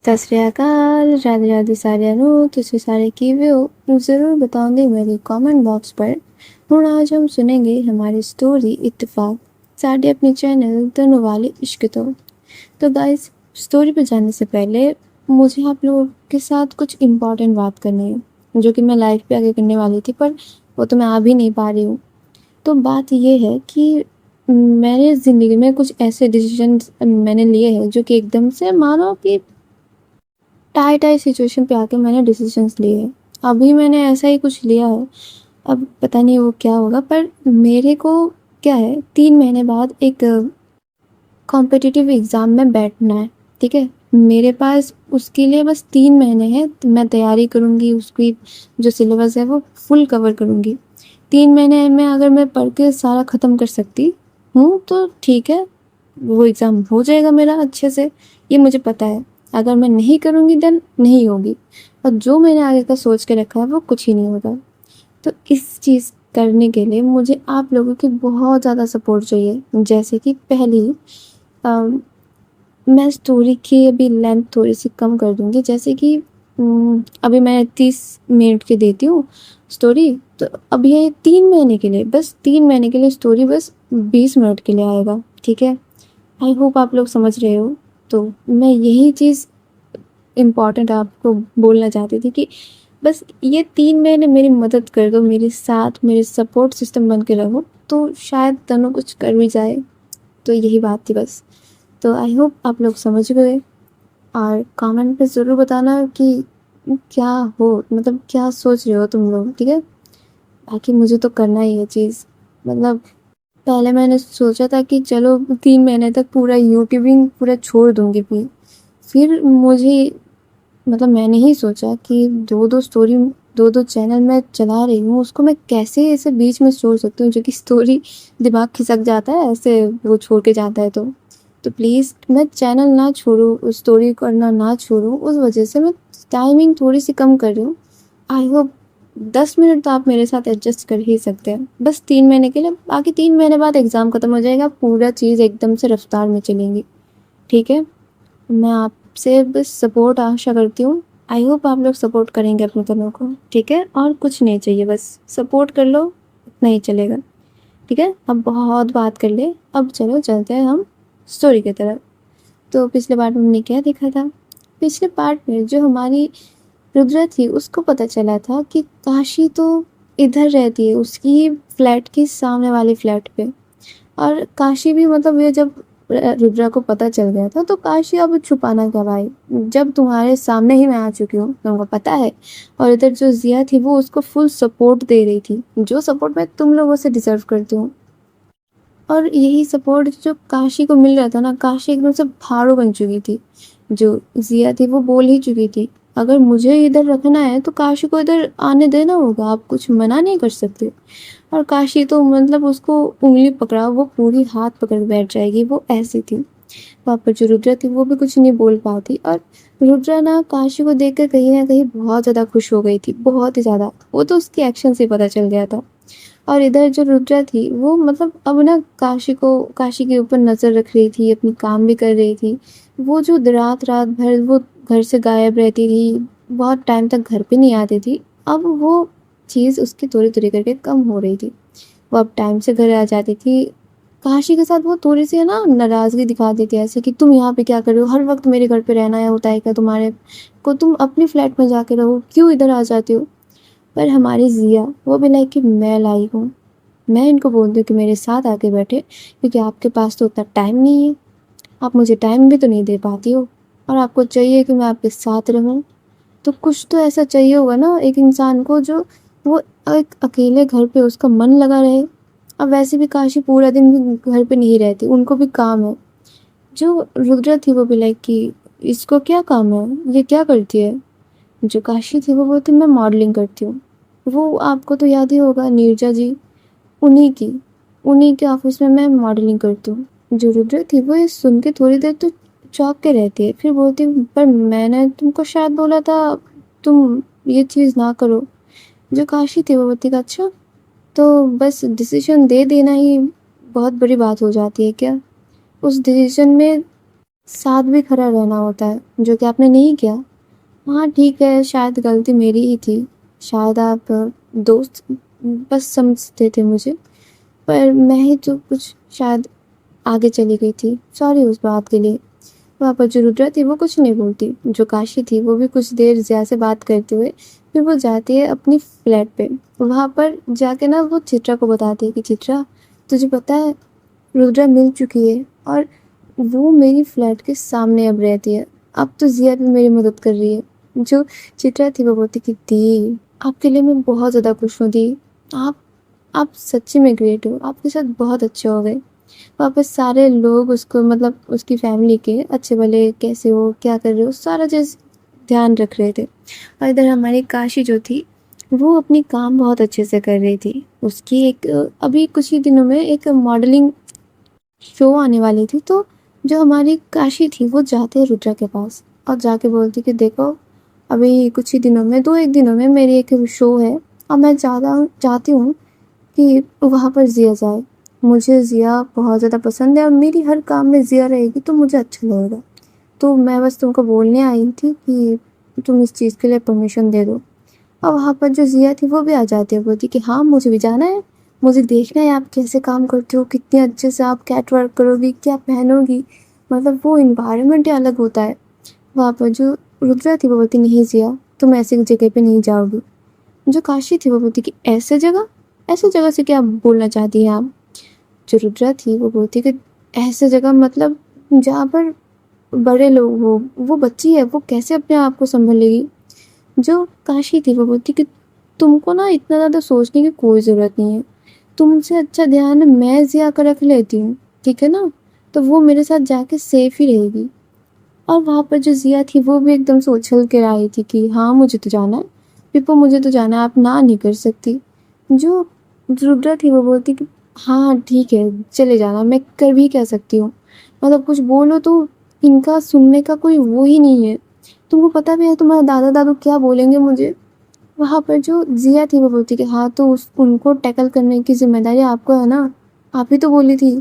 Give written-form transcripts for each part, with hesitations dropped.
ਸਤਿ ਸ਼੍ਰੀ ਅਕਾਲ, ਰਾਧੇ ਰਾਧੇ ਸਾਰਿਆਂ ਨੂੰ। ਤੁਸੀਂ सारे किवे हो ज़रूर बताओगे मेरे कमेंट बॉक्स पर। ਹੁਣ आज हम सुनेंगे हमारी स्टोरी इत्तेफाक साढ़े अपने चैनल दोनों वाले इश्क तो गाइस, स्टोरी पे जाने से पहले मुझे आप लोगों के साथ कुछ इम्पोर्टेंट बात करनी है जो कि मैं लाइव पे आगे करने वाली थी, पर वो तो मैं आ भी नहीं पा रही हूँ। तो बात ये है कि मैंने ज़िंदगी में कुछ ऐसे डिसीजन मैंने लिए हैं जो कि एकदम से मानो कि टाई सिचुएशन पे आके मैंने डिसीजंस लिए हैं। अभी मैंने ऐसा ही कुछ लिया है, अब पता नहीं वो क्या होगा, पर मेरे को क्या है, 3 महीने बाद एक कॉम्पिटिटिव एग्ज़ाम में बैठना है, ठीक है? मेरे पास उसके लिए बस 3 महीने हैं, तो मैं तैयारी करूँगी, उसकी जो सिलेबस है वो फुल कवर करूँगी। 3 महीने में अगर मैं पढ़ के सारा ख़त्म कर सकती हूँ तो ठीक है, वो एग्ज़ाम हो जाएगा मेरा अच्छे से, ये मुझे पता है। अगर मैं नहीं करूँगी देन नहीं होगी, और जो मैंने आगे का सोच के रखा है वो कुछ ही नहीं होगा। तो इस चीज़ करने के लिए मुझे आप लोगों की बहुत ज़्यादा सपोर्ट चाहिए। जैसे कि पहली मैं स्टोरी की अभी लेंथ थोड़ी सी कम कर दूँगी, जैसे कि अभी मैं 30 मिनट की देती हूँ स्टोरी, तो अब ये 3 महीने के लिए, बस 3 महीने के लिए स्टोरी बस 20 मिनट के लिए आएगा, ठीक है? आई होप आप लोग समझ रहे हो। तो मैं यही चीज़ इम्पॉर्टेंट आपको बोलना चाहती थी कि बस ये 3 महीने मेरी मदद कर दो, मेरे साथ मेरे सपोर्ट सिस्टम बन के रहो, तो शायद दोनों कुछ कर भी जाए। तो यही बात थी बस। तो आई होप आप लोग समझ गए, और कमेंट पे ज़रूर बताना कि क्या हो, मतलब क्या सोच रहे हो तुम लोग, ठीक है? बाकी मुझे तो करना ही है चीज़। मतलब पहले मैंने सोचा था कि चलो 3 महीने तक पूरा यूट्यूबिंग पूरा छोड़ दूँगी, फिर मुझे, मतलब मैंने ही सोचा कि 2-2 स्टोरी, 2-2 चैनल मैं चला रही हूँ, उसको मैं कैसे ऐसे बीच में छोड़ सकती हूँ, जो कि स्टोरी दिमाग खिसक जाता है ऐसे वो छोड़ के जाता है तो प्लीज़ मैं चैनल ना छोड़ूँ, स्टोरी करना ना छोड़ूँ, उस वजह से मैं टाइमिंग थोड़ी-सी कम कर रही हूँ। आई होप 10 मिनट तो आप मेरे साथ एडजस्ट कर ही सकते हैं, बस 3 महीने के लिए। बाकी 3 महीने बाद एग्ज़ाम ख़त्म हो जाएगा, पूरा चीज़ एकदम से रफ़्तार में चलेंगी, ठीक है? मैं आपसे बस सपोर्ट आशा करती हूँ। आई होप आप लोग सपोर्ट करेंगे अपने दोनों को, ठीक है? और कुछ नहीं चाहिए, बस सपोर्ट कर लो, इतना ही चलेगा, ठीक है? अब बहुत बात कर ले, अब चलो चलते हैं हम स्टोरी की तरफ। तो पिछले पार्ट में हमने क्या देखा था? पिछले पार्ट में जो हमारी रुद्रा थी, उसको पता चला था कि काशी तो इधर रहती है, उसकी फ्लैट के सामने वाली फ्लैट पे। और काशी भी, मतलब ये जब रुद्रा को पता चल गया था, तो काशी अब छुपाना क्या भाई, जब तुम्हारे सामने ही मैं आ चुकी हूँ, तुमको पता है। और इधर जो जिया थी वो उसको फुल सपोर्ट दे रही थी, जो सपोर्ट मैं तुम लोगों से डिजर्व करती हूँ। और यही सपोर्ट जो काशी को मिल रहा था ना, काशी एकदम से भाड़ू बन चुकी थी। जो जिया थी वो बोल ही चुकी थी, अगर मुझे इधर रखना है तो काशी को इधर आने देना होगा, आप कुछ मना नहीं कर सकते। और काशी तो मतलब उसको उंगली पकड़ा वो पूरी हाथ पकड़ के बैठ जाएगी, वो ऐसी थी। वहाँ पर जो रुद्रा थी वो भी कुछ नहीं बोल पाती, और रुद्रा ना काशी को देखकर कहीं ना कहीं बहुत ज़्यादा खुश हो गई थी, बहुत ही ज़्यादा। वो तो उसकी एक्शन से पता चल गया था। और इधर जो रुद्रा थी वो, मतलब अब ना काशी के ऊपर नज़र रख रही थी, अपनी काम भी कर रही थी। वो जो रात रात भर वो घर से गायब रहती थी, बहुत टाइम तक घर पे नहीं आती थी, अब वो चीज़ उसकी थोड़ी थोड़ी करके कम हो रही थी। वो अब टाइम से घर आ जाती थी। काशी के साथ वो थोड़ी सी है ना नाराज़गी दिखाती थी, ऐसे कि तुम यहाँ पे क्या कर रहे हो, हर वक्त मेरे घर पे रहना है होता है क्या तुम्हारे को, तुम अपनी फ्लैट में जाके रहो, क्यों इधर आ जाती हो। पर हमारी जिया वो भी लाइक कि मैं लाई हूँ, मैं इनको बोलती हूँ कि मेरे साथ आके बैठे, क्योंकि आपके पास तो उतना टाइम नहीं है, आप मुझे टाइम भी तो नहीं दे पाती हो, और आपको चाहिए कि मैं आपके साथ रहूँ। तो कुछ तो ऐसा चाहिए होगा ना एक इंसान को, जो वो एक अकेले घर पे उसका मन लगा रहे। अब वैसे भी काशी पूरा दिन भी घर पे नहीं रहती, उनको भी काम है। जो रुद्रा थी वो भी लाइक कि इसको क्या काम है, ये क्या करती है। जो काशी थी वो बोलती मैं मॉडलिंग करती हूँ। वो आपको तो याद ही होगा, नीरजा जी, उन्हीं उन्हीं के ऑफिस में मैं मॉडलिंग करती हूँ। जो रुद्रा थी वो ये सुन के थोड़ी देर तो चौंक के रहती है, फिर बोलती पर मैंने तुमको शायद बोला था तुम ये चीज़ ना करो। जो काशी थी वो बोलती अच्छा, तो बस डिसीजन दे देना ही बहुत बड़ी बात हो जाती है क्या। उस डिसीजन में साथ भी खड़ा रहना होता है, जो कि आपने नहीं किया। हाँ, ठीक है, शायद गलती मेरी ही थी। शायद आप दोस्त बस समझते थे मुझे, पर मैं ही तो कुछ शायद आगे चली गई थी। सॉरी उस बात के लिए। वहाँ पर जो रुद्रा थी वो कुछ नहीं बोलती। जो काशी थी वो भी कुछ देर ज़िया से बात करते हुए फिर वो जाती है अपनी फ्लैट पे। वहाँ पर जाके ना वो चित्रा को बताती है कि चित्रा, तुझे पता है रुद्रा मिल चुकी है और वो मेरी फ्लैट के सामने अब रहती है। अब तो ज़िया भी मेरी मदद कर रही है। जो चित्रा थी वो बोलती कि दी, आपके लिए मैं बहुत ज़्यादा खुश हूँ दी। आप आप सच्ची में ग्रेट हो। आपके साथ बहुत अच्छे हो गए। वहाँ पे सारे लोग उसको मतलब उसकी फैमिली के अच्छे भले कैसे हो, क्या कर रहे हो, सारा चीज़ ध्यान रख रहे थे। और इधर हमारी काशी जो थी वो अपनी काम बहुत अच्छे से कर रही थी। उसकी एक अभी कुछ ही दिनों में एक मॉडलिंग शो आने वाली थी, तो जो हमारी काशी थी वो जाते हैं रुद्रा के पास और जाके बोलती कि देखो, अभी कुछ ही दिनों में 2-1 दिनों में मेरी एक शो है और मैं चाहती हूँ कि वहाँ पर ज़िया जाए। मुझे ज़िया बहुत ज़्यादा पसंद है और मेरी हर काम में ज़िया रहेगी तो मुझे अच्छा लगेगा। तो मैं बस तुमको बोलने आई थी कि तुम इस चीज़ के लिए परमिशन दे दो। और वहाँ पर जो ज़िया थी वो भी आ जाती है, बोलती कि हाँ मुझे भी जाना है, मुझे देखना है आप कैसे काम करते हो, कितने अच्छे से आप कैट वर्क करोगी, क्या पहनोगी। मतलब वो इन्वायरमेंट ही अलग होता है। वहाँ पर जो रुद्रा थी वो बोलती नहीं ज़िया, तुम ऐसी जगह पे नहीं जाओगी। जो काशी थी वो बोलती कि ऐसे जगह से क्या बोलना चाहती हैं आप। जो रुद्रा थी वो बोलती कि ऐसे जगह मतलब जहाँ पर बड़े लोग हो, वो बच्ची है, वो कैसे अपने आप को संभाल लेगी। जो काशी थी वो बोलती कि तुमको ना इतना ज़्यादा सोचने की कोई ज़रूरत नहीं है। तुमसे अच्छा ध्यान मैं ज़िया का रख लेती हूँ, ठीक है ना? तो वो मेरे साथ जाके सेफ ही रहेगी। और वहाँ पर जो ज़िया थी वो भी एकदम से उछल कर आई थी कि हाँ मुझे तो जाना है, पिप्पो मुझे तो जाना है, आप ना नहीं कर सकती। जो रुद्रा थी वो बोलती कि हाँ ठीक है चले जाना, मैं कर भी क्या सकती हूँ। मतलब कुछ बोलो तो इनका सुनने का कोई वो ही नहीं है। तुमको पता भी है तुम्हारे दादा दादू क्या बोलेंगे मुझे। वहाँ पर जो ज़िया थी वो बोलती कि हाँ तो उस उनको टैकल करने की ज़िम्मेदारी आपको है ना। आप ही तो बोली थी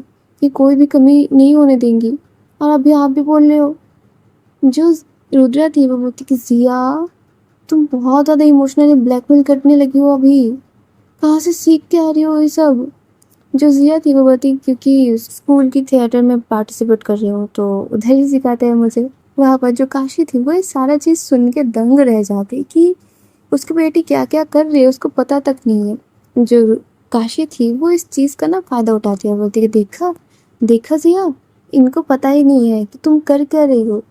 कि कोई भी कमी नहीं होने देंगी और अभी आप भी बोल रहे हो। जो रुद्रा थी वो बोलती कि ज़िया, तुम बहुत ज़्यादा इमोशनली ब्लैकमेल करने लगी हो अभी। कहाँ से सीख के आ रही हो ये सब। जो ज़िया थी वो बोलती क्योंकि स्कूल की थिएटर में पार्टिसिपेट कर रही हूँ तो उधर ही सिखाते हैं मुझे। वहाँ पर जो काशी थी वो ये सारा चीज़ सुन के दंग रह जाती कि उसकी बेटी क्या क्या कर रही है उसको पता तक नहीं है। जो काशी थी वो इस चीज़ का ना फ़ायदा उठाती है, बोलती कि देखा देखा ज़िया, इनको पता ही नहीं है कि तुम कर क्या रही हो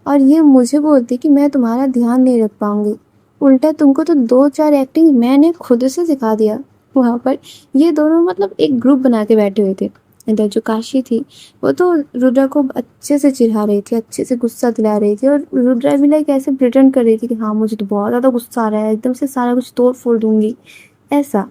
और ये मुझे बोलती कि मैं तुम्हारा ध्यान नहीं रख पाऊंगी। उल्टा तुमको तो 2-4 एक्टिंग मैंने खुद से सिखा दिया। वहाँ पर ये दोनों मतलब एक ग्रुप बना के बैठे हुए थे। इधर जो काशी थी वो तो रुद्रा को अच्छे से चिढ़ा रही थी, अच्छे से गुस्सा दिला रही थी और रुद्रा भी लाइक ऐसे प्रिटेंड कर रही थी कि हाँ मुझे तो बहुत ज़्यादा गुस्सा आ रहा है, एकदम से सारा कुछ तोड़ फोड़ दूंगी ऐसा।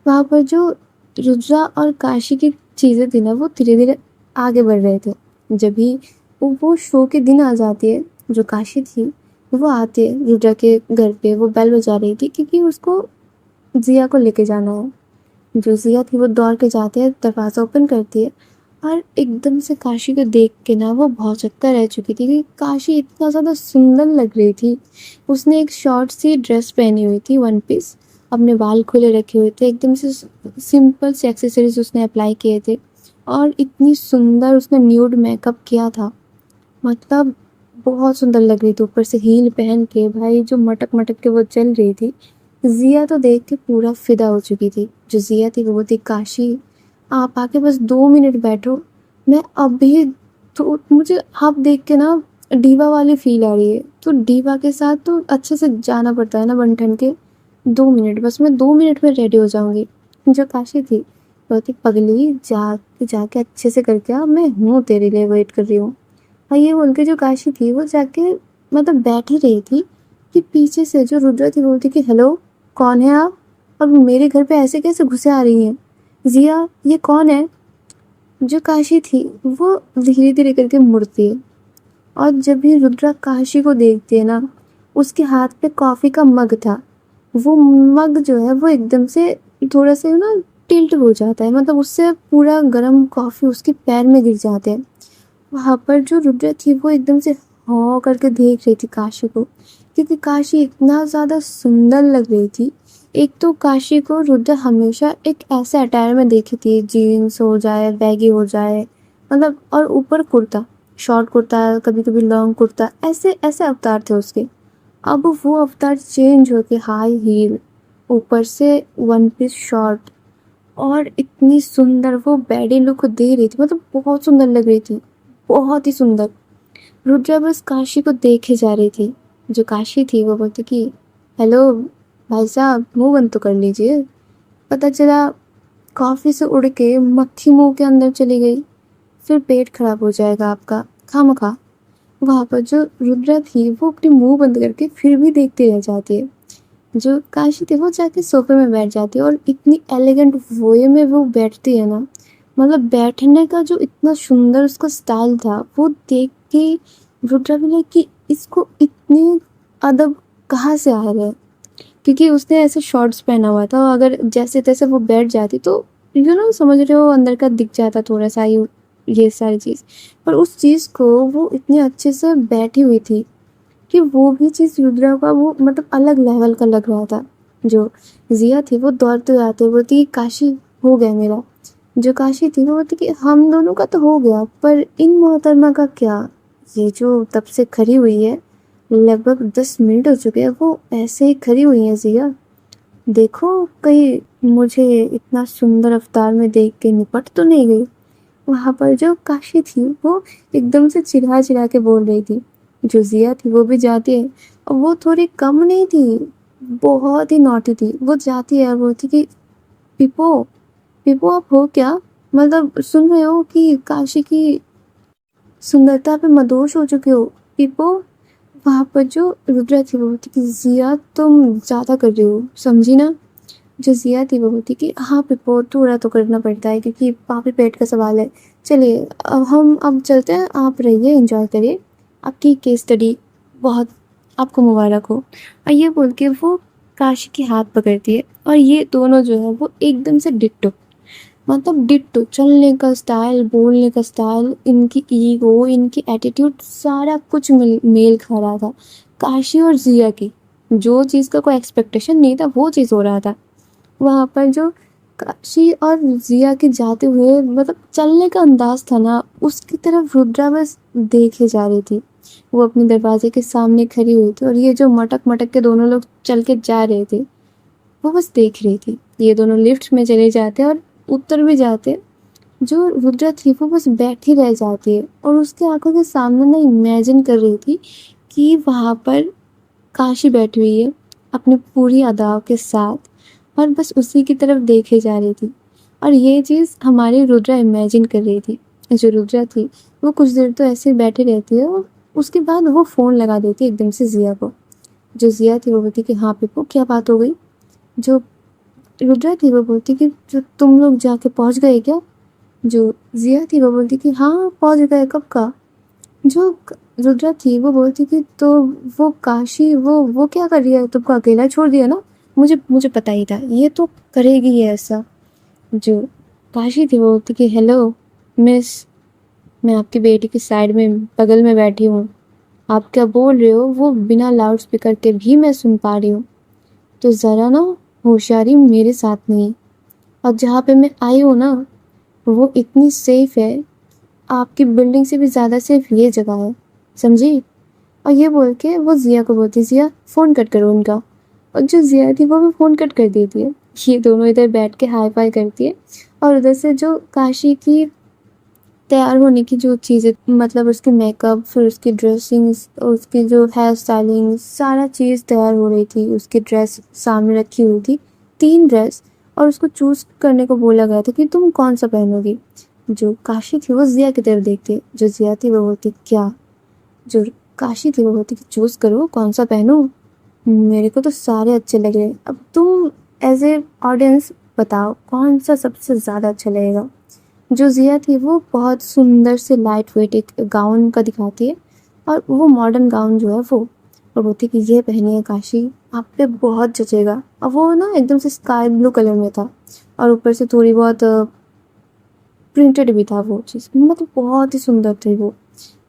वहाँ पर जो रुद्रा और काशी की चीज़ें थी ना वो धीरे धीरे आगे बढ़ रहे थे। जब भी वो शो के दिन आ जाती है, जो काशी थी वो आती है रुद्रा के घर पे, वो बेल बजा रही थी क्योंकि उसको ज़िया को लेके जाना है। जो ज़िया थी वो दौड़ के जाती है, दरवाज़ा ओपन करती है और एकदम से काशी को देख के ना वो भौचक्का रह चुकी थी कि काशी इतना ज़्यादा सुंदर लग रही थी। उसने एक शॉर्ट सी ड्रेस पहनी हुई थी, वन पीस, अपने बाल खुले रखे हुए थे, एकदम से सिंपल से एक्सेसरीज उसने अप्लाई किए थे और इतनी सुंदर उसने न्यूड मेकअप किया था। मतलब बहुत सुंदर लग रही थी, ऊपर से हील पहन के भाई जो मटक मटक के वो चल रही थी। ज़िया तो देख के पूरा फिदा हो चुकी थी। जो ज़िया थी वो थी काशी, आप आके बस 2 मिनट बैठो, मैं अभी तो मुझे आप देख के ना डीवा वाली फील आ रही है। तो डीवा के साथ तो अच्छे से जाना पड़ता है ना बन ठन के। 2 मिनट बस, मैं 2 मिनट में रेडी हो जाऊंगी। जो काशी थी वो थी पगली, जाके जाके अच्छे से करके आ, मैं हूँ तेरे लिए, वेट कर रही हूँ। और ये बोल के जो काशी थी वो जाके मतलब बैठ ही रही थी कि पीछे से जो रुद्रा थी बोलती कि हेलो कौन है आप, और मेरे घर पे ऐसे कैसे घुसे आ रही हैं। ज़िया ये कौन है। जो काशी थी वो धीरे धीरे करके मुड़ती है और जब भी रुद्रा काशी को देखती है ना, उसके हाथ पे कॉफ़ी का मग था। वो मग जो है वो एकदम से थोड़ा सा ना टिल्ट हो जाता है, मतलब उससे पूरा गर्म कॉफ़ी उसके पैर में गिर जाते हैं। वहाँ पर जो रुद्रा थी वो एकदम से हाँ करके देख रही थी काशी को, क्योंकि काशी इतना ज़्यादा सुंदर लग रही थी। एक तो काशी को रुद्रा हमेशा एक ऐसे अटायर में देखी थी, जीन्स हो जाए, बैगी हो जाए, मतलब, और ऊपर कुर्ता, शॉर्ट कुर्ता, कभी कभी लॉन्ग कुर्ता, ऐसे ऐसे अवतार थे उसके। अब वो अवतार चेंज होके हाई हील, ऊपर से वन पीस शॉर्ट, और इतनी सुंदर वो बैडी लुक दे रही थी, मतलब बहुत सुंदर लग रही थी, बहुत ही सुंदर। रुद्रा बस काशी को देखे जा रही थी। जो काशी थी वो बोलती कि हेलो भाई साहब, मुंह बंद तो कर लीजिए। पता चला कॉफी से उड़ के मक्खी मुंह के अंदर चली गई, फिर पेट खराब हो जाएगा आपका खामखा। वहां पर जो रुद्रा थी वो अपनी मुंह बंद करके फिर भी देखती रह जाती है। जो काशी थी वो जाके सोफे में बैठ जाती है, और इतनी एलिगेंट वे में वो बैठती है ना, मतलब बैठने का जो इतना सुंदर उसका स्टाइल था वो देख के रुद्रा भी लगी कि इसको इतने अदब कहाँ से आ रहे हैं, क्योंकि उसने ऐसे शॉर्ट्स पहना हुआ था, और अगर जैसे तैसे वो बैठ जाती तो समझ रहे हो, अंदर का दिख जाता थोड़ा सा ये सारी चीज़। पर उस चीज़ को वो इतने अच्छे से बैठी हुई थी कि वो भी चीज़ रुद्रा का वो मतलब अलग लेवल का लग रहा था। जो जिया थी वो दौड़ते आते बोलती कि काशी हो गया मेरा। जो काशी थी वो बोलती कि हम दोनों का तो हो गया, पर इन मोहतरमा का क्या। ये जो तब से खड़ी हुई है, लगभग 10 मिनट हो चुके हैं वो ऐसे ही खड़ी हुई है जिया। देखो कहीं मुझे इतना सुंदर अवतार में देख के निपट तो नहीं गई। वहां पर जो काशी थी वो एकदम से चिढ़ा चिढ़ा के बोल रही थी। जो जिया थी वो भी जाती है, और वो थोड़ी कम नहीं थी, बहुत ही नॉटी थी। वो जाती है और बोलती कि पिपो, पिपो आप हो क्या, मतलब सुन रहे हो कि काशी की सुंदरता पे मदहोश हो चुके हो पिपो। वहां पर जो रुद्रा थी वो बोलती कि जिया तुम ज्यादा कर रही हो, समझी ना। जो जिया थी वो बोलती कि हाँ पिपो, थोड़ा तो करना पड़ता है क्योंकि पापी पेट का सवाल है। चलिए अब हम अब चलते हैं, आप रहिए, एंजॉय करिए, आपकी केस स्टडी बहुत, आपको मुबारक हो। और ये बोल के वो काशी के हाथ पकड़ती है, और ये दोनों जो है वो एकदम से डिट्टो, मतलब डिट्टो, चलने का स्टाइल, बोलने का स्टाइल, इनकी ईगो, इनकी एटीट्यूड, सारा कुछ मेल खा रहा था काशी और जिया की। जो चीज़ का कोई एक्सपेक्टेशन नहीं था वो चीज़ हो रहा था वहाँ पर। जो काशी और जिया के जाते हुए मतलब चलने का अंदाज था ना, उसकी तरफ रुद्रा बस देखे जा रही थी। वो अपने दरवाजे के सामने खड़ी हुई थी, और ये जो मटक मटक के दोनों लोग चल के जा रहे थे वो बस देख रही थी। ये दोनों लिफ्ट में चले जाते और उतर भी जाते। जो रुद्रा थी वो बस बैठी रह जाती है, और उसके आंखों के सामने ना इमेजिन कर रही थी कि वहाँ पर काशी बैठी हुई है अपनी पूरी अदाओं के साथ, और बस उसी की तरफ देखे जा रही थी। और ये चीज़ हमारी रुद्रा इमेजिन कर रही थी। जो रुद्रा थी वो कुछ देर तो ऐसे ही बैठी रहती है, और उसके बाद वो फ़ोन लगा देती है एकदम से जिया को। जो जिया थी वो बोलती कि हाँ पिपू, क्या बात हो गई। जो रुद्रा थी वो बोलती कि जो तुम लोग जाके पहुंच गए क्या। जो जिया थी वो बोलती कि हाँ पहुंच गए, कब का। जो रुद्रा थी वो बोलती कि तो वो काशी वो क्या कर रही है, तुमको अकेला छोड़ दिया ना। मुझे मुझे पता ही था ये तो करेगी ही ऐसा। जो काशी थी वो बोलती कि हेलो मिस, मैं आपकी बेटी की साइड में बगल में बैठी हूँ, आप क्या बोल रहे हो वो बिना लाउड स्पीकर के भी मैं सुन पा रही हूँ। तो ज़रा ना होशियारी मेरे साथ नहीं, और जहाँ पे मैं आई हूँ ना वो इतनी सेफ है, आपकी बिल्डिंग से भी ज़्यादा सेफ ये जगह है, समझी। और ये बोल के वो जिया को बोलती जिया फ़ोन कट करो उनका। और जो जिया थी वो भी फ़ोन कट कर देती है। ये दोनों इधर बैठ के हाई फाई करती है, और उधर से जो काशी की तैयार होने की जो चीज़ें, मतलब उसकी मेकअप, फिर उसकी ड्रेसिंग, उसकी जो हेयर स्टाइलिंग, सारा चीज़ तैयार हो रही थी। उसकी ड्रेस सामने रखी हुई थी, 3 ड्रेस, और उसको चूज़ करने को बोला गया था कि तुम कौन सा पहनोगी। जो काशी थी वो जिया की तरफ देखती, जो जिया थी वो बोलती क्या। जो काशी थी वो बोलती कि चूज़ करो कौन सा पहनूं, मेरे को तो सारे अच्छे लग रहे हैं, अब तुम एज ए ऑडियंस बताओ कौन सा सबसे ज़्यादा अच्छा लगेगा। जो जिया थी वो बहुत सुंदर से लाइट वेट एक गाउन का दिखाती है, और वो मॉडर्न गाउन जो है वो, और बोलती कि ये पहनिए काशी, आप पे बहुत जचेगा। और वो ना एकदम से स्काई ब्लू कलर में था, और ऊपर से थोड़ी बहुत प्रिंटेड भी था वो चीज़, मतलब बहुत ही सुंदर थी वो।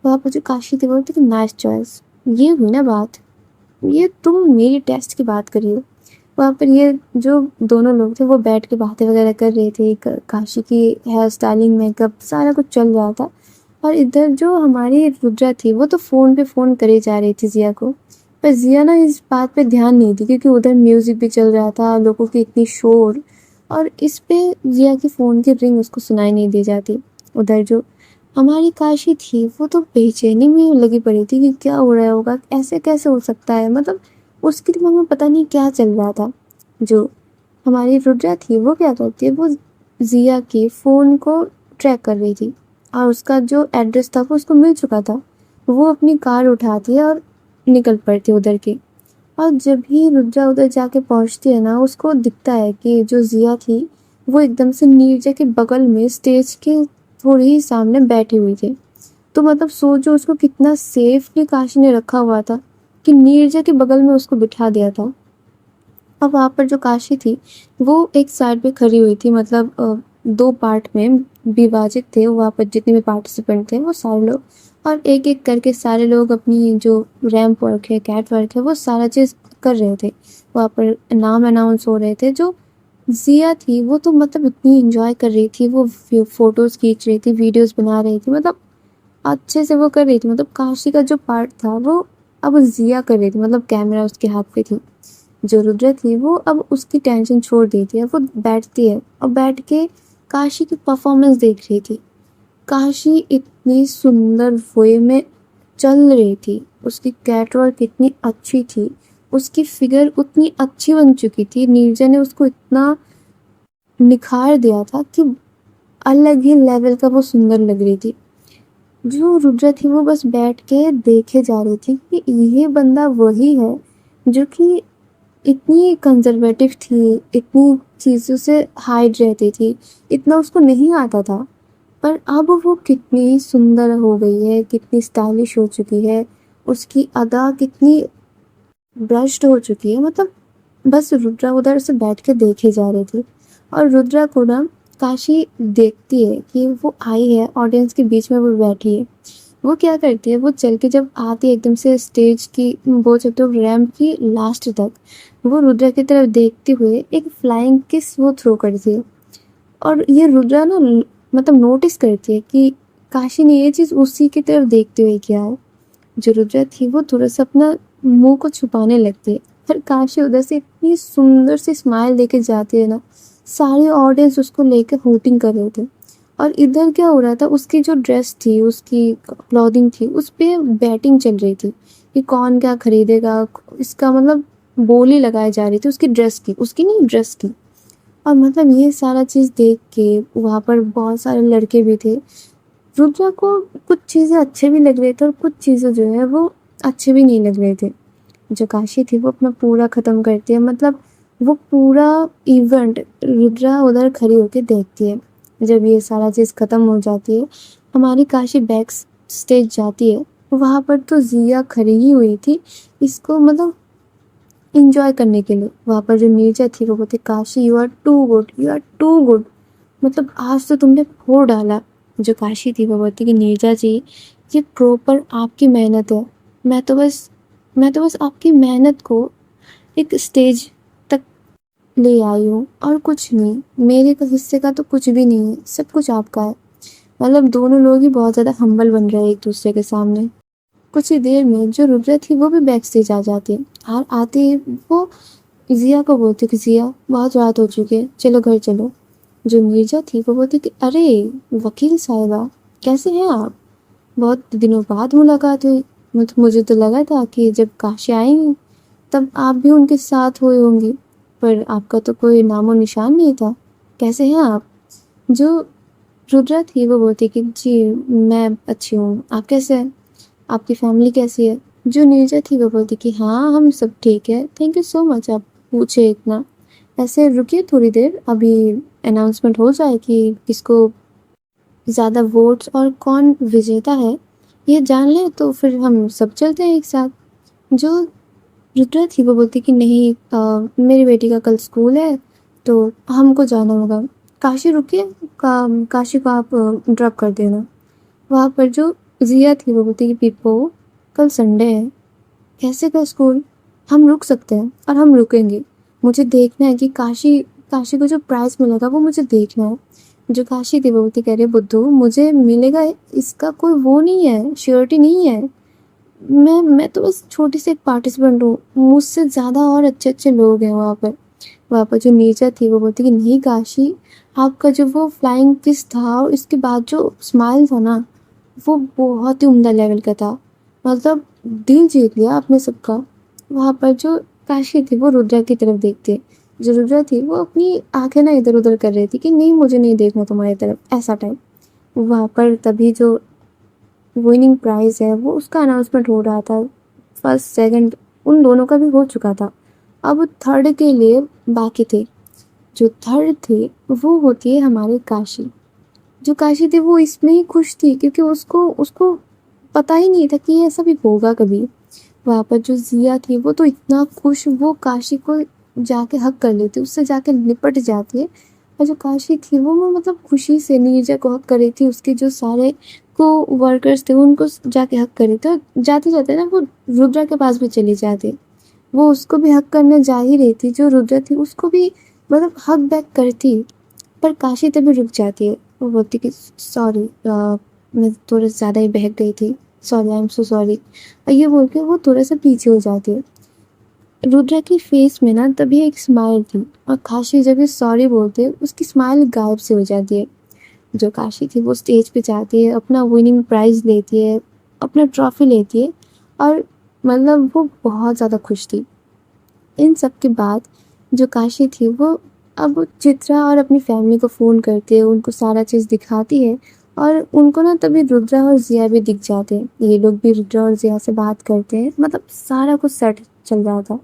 वहाँ पर जो काशी थी वो बोलती कि नाइस चॉइस। ये हुई ना बात, ये तुम मेरी टेस्ट की बात कर रही हो। वहाँ पर ये जो दोनों लोग थे वो बैठ के बातें वगैरह कर रहे थे, काशी की हेयर स्टाइलिंग, मेकअप सारा कुछ चल रहा था। और इधर जो हमारी रुद्रा थी वो तो फ़ोन पे फ़ोन करे जा रही थी ज़िया को। पर ज़िया ना इस बात पे ध्यान नहीं दी क्योंकि उधर म्यूज़िक भी चल रहा था, लोगों की इतनी शोर, और इस पे ज़िया की फ़ोन की रिंग उसको सुनाई नहीं दी जाती। उधर जो हमारी काशी थी वो तो बेचैनी में लगी पड़ी थी कि क्या हो रहा होगा, ऐसे कैसे हो सकता है, मतलब उसके दिमाग में पता नहीं क्या चल रहा था। जो हमारी रुद्रा थी वो क्या करती है, वो ज़िया के फ़ोन को ट्रैक कर रही थी और उसका जो एड्रेस था वो उसको मिल चुका था। वो अपनी कार उठाती है और निकल पड़ती है उधर की। और जब भी रुद्रा उधर जाके पहुंचती है ना, उसको दिखता है कि जो ज़िया थी वो एकदम से नीरजा के बगल में स्टेज के थोड़ी ही सामने बैठी हुई थी। तो मतलब सोचो उसको कितना सेफली काशी ने रखा हुआ था कि नीरजा के बगल में उसको बिठा दिया था। अब वहाँ पर जो काशी थी वो एक साइड पे खड़ी हुई थी, मतलब दो पार्ट में विभाजित थे वहाँ पर जितने भी पार्टिसिपेंट थे वो सारे लोग, और एक एक करके सारे लोग अपनी जो रैंप वर्क है, कैट वर्क है, वो सारा चीज़ कर रहे थे। वहाँ पर नाम अनाउंस हो रहे थे। जो ज़िया थी वो तो मतलब इतनी एंजॉय कर रही थी, वो फोटोज़ खींच रही थी, वीडियोज़ बना रही थी, मतलब अच्छे से वो कर रही थी। मतलब काशी का जो पार्ट था वो अब ज़िया कर रही थी, मतलब कैमरा उसके हाथ पे थी। जो रुद्रा थी वो अब उसकी टेंशन छोड़ दी थी, अब वो बैठती है और बैठ के काशी की परफॉर्मेंस देख रही थी। काशी इतनी सुंदर वे में चल रही थी, उसकी कैटवॉक इतनी अच्छी थी, उसकी फिगर उतनी अच्छी बन चुकी थी, नीरजा ने उसको इतना निखार दिया था कि अलग ही लेवल का वो सुंदर लग रही थी। जो रुद्रा थी वो बस बैठ के देखे जा रही थी कि ये बंदा वही है जो कि इतनी कंजर्वेटिव थी, इतनी चीज़ों से हाइड रहती थी, इतना उसको नहीं आता था। पर अब वो कितनी सुंदर हो गई है, कितनी स्टाइलिश हो चुकी है, उसकी अदा कितनी ब्रश्ड हो चुकी है, मतलब बस रुद्रा उधर से बैठ के देखे जा रही थी। और रुद्रा को ना काशी देखती है कि वो आई है, ऑडियंस के बीच में वो बैठी है। वो क्या करती है, वो चल के जब आती है एकदम से स्टेज की, बोल सकते हो रैंप की लास्ट तक, वो रुद्रा की तरफ देखते हुए एक फ्लाइंग किस वो थ्रो करती है। और ये रुद्रा ना मतलब नोटिस करती है कि काशी ने ये चीज़ उसी की तरफ देखते हुए किया है। जो रुद्रा थी वो थोड़ा सा अपना मुंह को छुपाने लगती है, फिर काशी उधर से इतनी सुंदर सी स्माइल देके जाती है ना, सारे ऑडियंस उसको लेके हूटिंग कर रहे थे। और इधर क्या हो रहा था, उसकी जो ड्रेस थी, उसकी क्लॉथिंग थी, उस पे बैटिंग चल रही थी कि कौन क्या खरीदेगा, इसका मतलब बोली लगाई जा रही थी उसकी ड्रेस की, उसकी नहीं ड्रेस की। और मतलब ये सारा चीज़ देख के वहाँ पर बहुत सारे लड़के भी थे। रुद्रा को कुछ चीज़ें अच्छे भी लग रहे थे और कुछ चीज़ें जो है वो अच्छे भी नहीं लग रहे थे। जो काशी थी वो अपना पूरा ख़त्म करती है, मतलब वो पूरा इवेंट रुद्रा उधर खड़ी होकर देखती है। जब ये सारा चीज़ ख़त्म हो जाती है, हमारी काशी बैक स्टेज जाती है, वहाँ पर तो ज़िया खड़ी ही हुई थी इसको मतलब इंजॉय करने के लिए। वहाँ पर जो नीरजा थी वो बोलती Kashi you are too good, you are too good, मतलब आज तो तुमने फोड़ डाला। जो काशी थी वो बोलती कि नीरजा जी, ये प्रॉपर आपकी मेहनत है, मैं तो बस मैं तो बस आपकी मेहनत को एक स्टेज तक ले आई हूँ और कुछ नहीं, मेरे का हिस्से का तो कुछ भी नहीं है, सब कुछ आपका है। मतलब दोनों लोग ही बहुत ज़्यादा हम्बल बन रहे हैं एक दूसरे के सामने। कुछ ही देर में जो रुद्रा थी वो भी बैक स्टेज आ जाती है, और आते ही वो ज़िया को बोलती कि ज़िया बहुत रात हो चुकी है, चलो घर चलो। जो नीरजा थी वो बोलती कि अरे वकील साहिबा, कैसे हैं आप, बहुत दिनों बाद मुलाकात हुई। मुझे तो लगा था कि जब काशी आएंगी तब आप भी उनके साथ हुए होंगी, पर आपका तो कोई नामो निशान नहीं था, कैसे हैं आप। जो रुद्रा थी वो बोलती कि जी मैं अच्छी हूँ, आप कैसे हैं, आपकी फैमिली कैसी है। जो नीरजा थी वो बोलती कि हाँ हम सब ठीक है, थैंक यू सो मच आप पूछे इतना। ऐसे रुकिए थोड़ी देर, अभी अनाउंसमेंट हो जाए कि किसको ज़्यादा वोट्स और कौन विजेता है, ये जान लें तो फिर हम सब चलते हैं एक साथ। जो रुद्रा थी वो बोलती कि नहीं मेरी बेटी का कल स्कूल है तो हमको जाना होगा। काशी रुकिए, काशी को आप ड्रॉप कर देना। वहाँ पर जो जिया थी वो बोलती कि पीपो कल संडे है, कैसे का स्कूल, हम रुक सकते हैं और हम रुकेंगे। मुझे देखना है कि काशी काशी को जो प्राइज़ मिलेगा वो मुझे देखना है। जो काशी थी वो बोलती कह रही बुद्धू मुझे मिलेगा, इसका कोई वो नहीं है, श्योरिटी नहीं है। मैं तो बस छोटी सी एक पार्टिसिपेंट हूँ, मुझसे ज़्यादा और अच्छे अच्छे लोग हैं वहाँ पर। वहाँ पर जो नीचा थी वो बोलती कि नहीं काशी, आपका जो वो फ्लाइंग किस था और इसके बाद जो स्माइल था ना, वो बहुत ही उम्दा लेवल का था। मतलब दिल जीत लिया आपने सबका। वहाँ पर जो काशी थी वो रुद्रा की तरफ देखती है। जो रुद्रा थी वो अपनी आंखें ना इधर उधर कर रही थी कि नहीं मुझे नहीं देखना तुम्हारी तरफ, ऐसा टाइम। वहाँ पर तभी जो विनिंग प्राइज़ है वो उसका अनाउंसमेंट हो रहा था। फर्स्ट सेकंड उन दोनों का भी हो चुका था, अब थर्ड के लिए बाकी थे। जो थर्ड थे वो होती है हमारी काशी। जो काशी थी वो इसमें ही खुश थी क्योंकि उसको उसको पता ही नहीं था कि ये ऐसा भी होगा कभी। वहाँ पर जो जिया थी वो तो इतना खुश, वो काशी को जाके हक कर लेती, उससे जाके लिपट जाती है। और जो काशी थी वो मतलब खुशी से नीरजा को हक कर रही थी, उसके जो सारे को वर्कर्स थे उनको जाके हक कर रही थी। और जाते जाते ना वो रुद्रा के पास भी चली जाती, वो उसको भी हक करने जा ही रही थी। जो रुद्रा थी उसको भी मतलब हक बैक करती, पर काशी तभी रुक जाती है। वो बोलती कि सॉरी, मैं थोड़ा ज़्यादा ही बहक गई थी, sorry, I am so sorry. और ये बोल के वो थोड़ा सा पीछे हो जाती है। रुद्रा की फेस में ना तभी एक स्माइल थी, और काशी जब ये सॉरी बोलते उसकी स्माइल गायब से हो जाती है। जो काशी थी वो स्टेज पे जाती है, अपना विनिंग प्राइज़ लेती है, अपना ट्रॉफी लेती है, और मतलब वो बहुत ज़्यादा खुश थी। इन सब के बाद जो काशी थी वो अब चित्रा और अपनी फैमिली को फ़ोन करती है, उनको सारा चीज़ दिखाती है, और उनको ना तभी रुद्रा और जिया भी दिख जाते हैं। ये लोग भी रुद्रा और जिया से बात करते हैं, मतलब सारा कुछ सेट चल रहा था।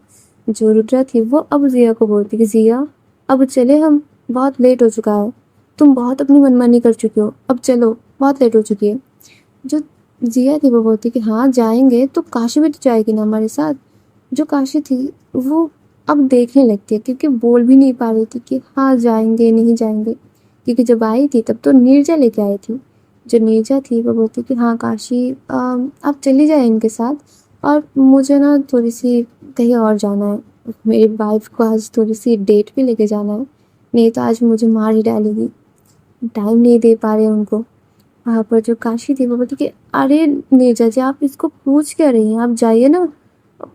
जो रुद्रा थी वो अब जिया को बोलती कि जिया अब चले हम, बहुत लेट हो चुका है, तुम बहुत अपनी मनमानी कर चुकी हो, अब चलो बहुत लेट हो चुकी है। जो जिया थी वो बोलती कि हाँ जाएंगे, तो काशी भी तो जाएगी ना हमारे साथ। जो काशी थी वो अब देखने लगती है क्योंकि बोल भी नहीं पा रही थी कि हाँ जाएंगे नहीं जाएंगे, क्योंकि जब आई थी तब तो नीरजा लेके आई थी। जो नीरजा थी वो बोलती कि हाँ काशी, आप चली जाए इनके साथ, और मुझे ना थोड़ी सी कहीं और जाना है, मेरी वाइफ को आज थोड़ी सी डेट पे लेके जाना है, नहीं तो आज मुझे मार ही डालेगी, टाइम नहीं दे पा रहे उनको। वहाँ पर जो काशी थी वो बोलती कि अरे नीरजा जी आप इसको पूछ क्या रही हैं, आप जाइए ना,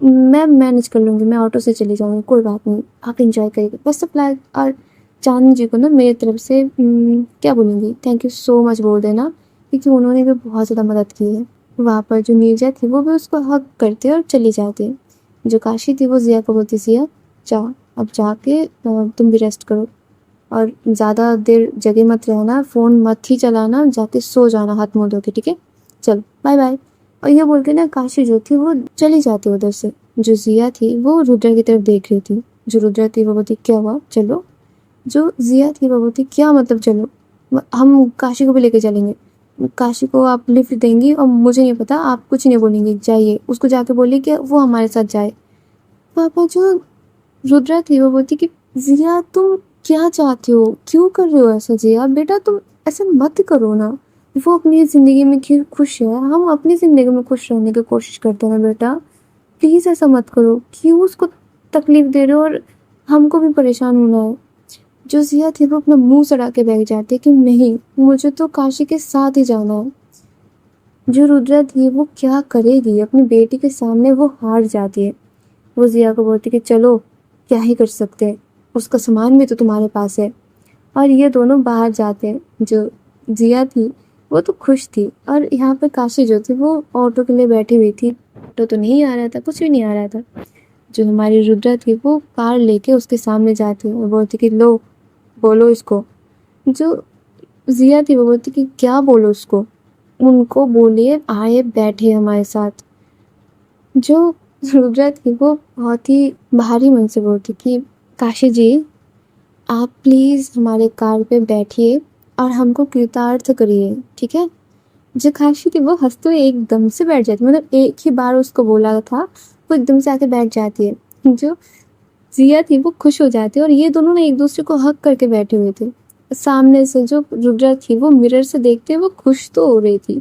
मैं मैनेज कर लूँगी, मैं ऑटो से चली जाऊँगी, कोई बात नहीं, आप इंजॉय करिए बस सप्लाई। और चांदनी जी को ना मेरी तरफ से क्या बोलूँगी, थैंक यू सो मच बोल देना, क्योंकि उन्होंने भी बहुत ज़्यादा मदद की है। वहाँ पर जो नीरजा थी वो भी उसको हक करते और चली जाती। जो काशी थी वो जिया को बोलती जिया जाओ अब जाके तुम भी रेस्ट करो, और ज़्यादा देर जगह मत रहना, फ़ोन मत ही चलाना, जाके सो जाना हाथ मुँह धो के, ठीक है, चलो बाय बाय। और ये बोल के ना काशी जो थी वो चली जाती उधर से। जो जिया थी वो रुद्रा की तरफ देख रही थी। जो रुद्रा थी वो बोलती क्या हुआ चलो। जो जिया थी वो बोलती क्या मतलब चलो, हम काशी को भी लेके चलेंगे, काशी को आप लिफ्ट देंगी और मुझे नहीं पता, आप कुछ नहीं बोलेंगी, जाइए उसको जाके बोलिए कि वो हमारे साथ जाए। पापा जो रुद्रा थी वो बोलती कि जिया तुम क्या चाहती हो, क्यों कर रहे हो ऐसा, जिया बेटा तुम ऐसा मत करो ना, वो अपनी ज़िंदगी में क्यों खुश है, हम अपनी ज़िंदगी में खुश रहने की कोशिश करते हैं ना बेटा, प्लीज़ ऐसा मत करो, क्यों उसको तकलीफ़ दे रहे हो और हमको भी परेशान होना है। जो जिया थी वो अपना मुंह सड़ा के बैठ जाती है कि नहीं मुझे तो काशी के साथ ही जाना है। जो रुद्रा थी वो क्या करेगी, अपनी बेटी के सामने वो हार जाती है। वो जिया को बोलती कि चलो क्या ही कर सकते हैं, उसका सामान भी तो तुम्हारे पास है। और ये दोनों बाहर जाते हैं। जो जिया थी वो तो खुश थी, और यहाँ पे काशी जो थी वो ऑटो के लिए बैठी हुई थी, ऑटो तो नहीं आ रहा था, कुछ भी नहीं आ रहा था। जो हमारी रुद्रा थी वो कार लेके उसके सामने जाती है और बोलती कि लो बोलो इसको। जो जिया थी वो बोलती कि क्या बोलो उसको, उनको बोलिए आए बैठे हमारे साथ। जो रुद्रा थी वो बहुत ही भारी मन से बोलती कि काशी जी आप प्लीज़ हमारे कार पे बैठिए और हमको कृतार्थ करिए, ठीक है। जो काशी थी वो हंसते हुए एकदम से बैठ जाती, मतलब एक ही बार उसको बोला था वो एकदम से आके बैठ जाती है। जो जिया थी वो खुश हो जाती है, और ये दोनों ना एक दूसरे को हक करके बैठे हुए थे। सामने से जो रुद्रा थी वो मिरर से देखते वो खुश तो हो रही थी।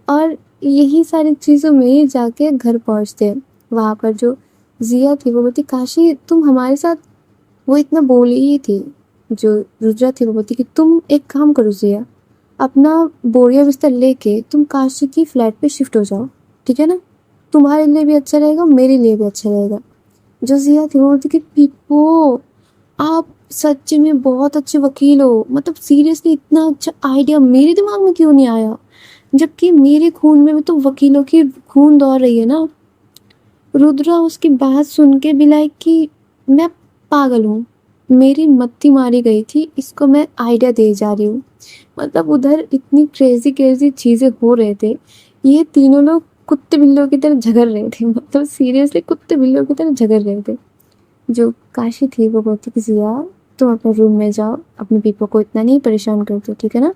और यही सारी चीज़ों में जाके घर पहुंचते, वहाँ पर जो जिया थी वो बोलती काशी तुम हमारे साथ, वो इतना बोली ही थी। जो रुद्रा थी वो बोलती कि तुम एक काम करो जिया, अपना बोरिया बिस्तर लेके तुम काशी की फ्लैट पे शिफ्ट हो जाओ, ठीक है ना, तुम्हारे लिए भी अच्छा रहेगा मेरे लिए भी अच्छा रहेगा। जो जिया थी वो बोलती कि पीपू आप सच में बहुत अच्छे वकील हो, मतलब सीरियसली इतना अच्छा आइडिया मेरे दिमाग में क्यों नहीं आया, जबकि मेरे खून में भी तो वकीलों की खून दौड़ रही है ना। रुद्रा उसकी बात सुन के भी लाइक कि मैं पागल हूँ, मेरी मत्ती मारी गई थी, इसको मैं आइडिया दे जा रही हूँ। मतलब उधर इतनी क्रेजी क्रेजी चीज़ें हो रहे थे, ये तीनों लोग कुत्ते बिल्लों की तरह झगड़ रहे थे, मतलब सीरियसली कुत्ते बिल्लों की तरह झगड़ रहे थे। जो काशी थी वो बोलती कि जिया तुम अपने रूम में जाओ, अपने पीपो को इतना नहीं परेशान करते, ठीक है ना,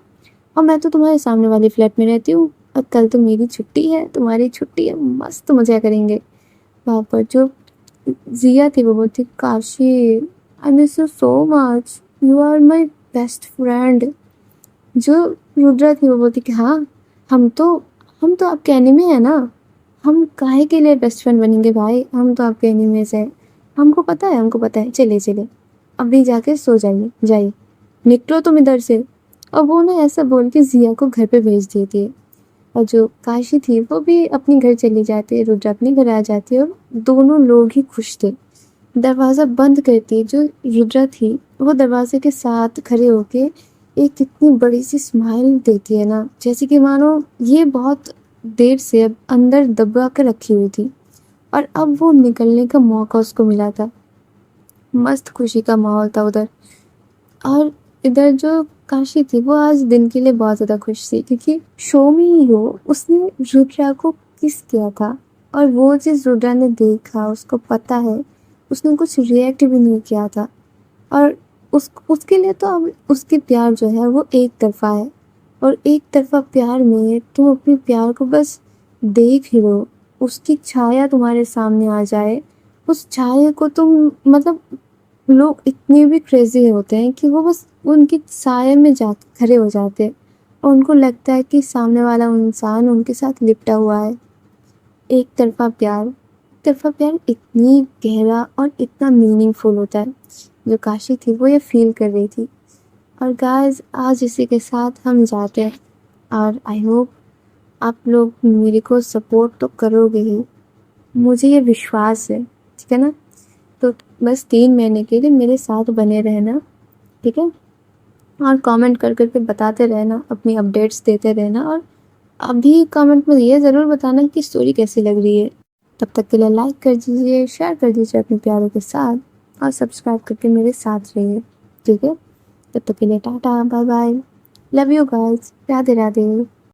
और मैं तो तुम्हारे सामने वाली फ्लैट में रहती हूँ, और कल तो मेरी छुट्टी है तुम्हारी छुट्टी है, मस्त मजा करेंगे। वहाँ पर जो जिया थी वो बोलती Kashi I miss you so much, you are my best friend. जो रुद्रा थी वो बोलती कि हाँ, हम तो हम तो आपके एनिमी है ना, हम काहे के लिए बेस्ट फ्रेंड बनेंगे भाई, हम तो आपके एनिमीज हैं, हमको पता है हमको पता है, चलिए चलिए अभी जाके सो जाइए, जाइए निकलो तुम इधर से। और वो ना ऐसा बोल के जिया को घर पे भेज देती है। और जो काशी थी वो भी अपने घर चली जाती है, रुद्रा अपने घर आ जाती है, और दोनों लोग ही खुश थे। दरवाज़ा बंद करती जो रुद्रा थी वो दरवाजे के साथ खड़े होके एक इतनी बड़ी सी स्माइल देती है ना, जैसे कि मानो ये बहुत देर से अब अंदर दबा कर रखी हुई थी और अब वो निकलने का मौका उसको मिला था। मस्त खुशी का माहौल था उधर। और इधर जो काशी थी वो आज दिन के लिए बहुत ज़्यादा खुश थी, क्योंकि शोमी हीरो उसने रुद्रा को किस किया था, और वो चीज़ रुद्रा ने देखा, उसको पता है, उसने कुछ रिएक्ट भी नहीं किया था। और उसके लिए तो अब उसकी प्यार जो है वो एक तरफा है, और एक तरफा प्यार में तुम अपने प्यार को बस देख ही लो, उसकी छाया तुम्हारे सामने आ जाए, उस छाया को तुम मतलब लोग इतने भी क्रेजी होते हैं कि वो बस उनकी साये में जा खड़े हो जाते हैं, और उनको लगता है कि सामने वाला इंसान उनके साथ लिपटा हुआ है। एक तरफा प्यार इतनी गहरा और इतना मीनिंगफुल होता है। जो काशी थी वो ये फील कर रही थी। और गाइस आज इसी के साथ हम जाते हैं, और आई होप आप लोग मेरे को सपोर्ट तो करोगे ही, मुझे ये विश्वास है, ठीक है ना। तो बस 3 महीने के लिए मेरे साथ बने रहना, ठीक है, और कमेंट कर कर के बताते रहना, अपनी अपडेट्स देते रहना, और अभी कमेंट में ये ज़रूर बताना कि स्टोरी कैसी लग रही है। तब तक के लिए लाइक कर दीजिए, शेयर कर दीजिए अपने प्यारों के साथ, और सब्सक्राइब करके मेरे साथ रहिए, ठीक है। तब तक के लिए tata bye bye, love you guys, Radhe Radhe.